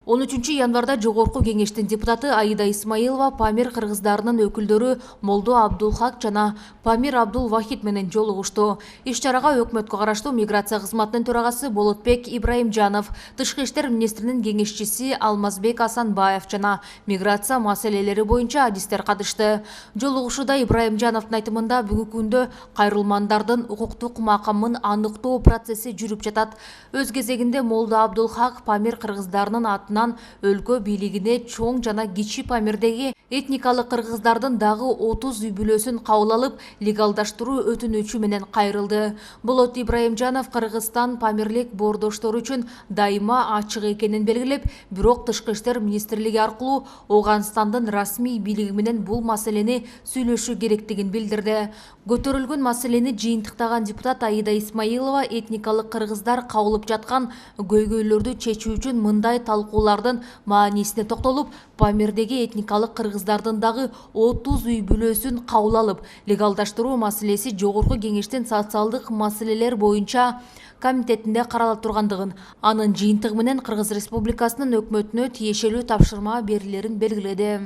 13 январда Жогорку кеңештин депутаты Аида Исмаилова Памир кыргыздарынын өкүлдөрү Молдо Абдулхак жана Памир Абдул Вахид менен жолугушту. Иш-чарага өкмөткө караштуу миграция кызматынын төрагасы Болотбек Ибраимжанов, тышкы иштер министринин кеңешчиси Алмазбек Асанбаев жана миграция маселелери боюнча адистер катышты. Жолугушууда Ибраимжановдун айтымында бүгүнкү күндө кайрылмандардын укуктук макамын аныктоо процесси жүрүп жатат. Өз кезегинде Молдо Абдулхак Памир кыргыздарынын атынан өлкө бийлигине чоң жана кичи Памирдеги этникалык кыргыздардын дагы 30 үй бүлөсүн кабыл алып, легалдаштыруу өтүнүчү менен кайрылды. Болот Ибраимжанов Кыргызстан Памирлик боордоштор үчүн дайыма ачык экенин белгилеп, бирок тышкы иштер министрлиги аркылуу Ооганстандын расмий бийлиги менен бул маселени сүйлөшүү керектигин билдирди. Көтөрүлгөн маселени жыйынтыктаган депутат Аида Исмаилова этникалык кыргыздар кабылып жаткан көйгөйлөрдү чечүү үчүн мындай талкуулардын маанисине токтолуп, Памирдеги этникалык кыргыздардын дагы 30 үй бүлөсүн кабыл алып, легалдаштыруу маселеси Жогорку кеңештин социалдык маселелер боюнча комитетинде карала тургандыгын, анын жыйынтыгы менен Кыргыз Республикасынын өкмөтүнө тиешелүү тапшырма берилерин белгиледи.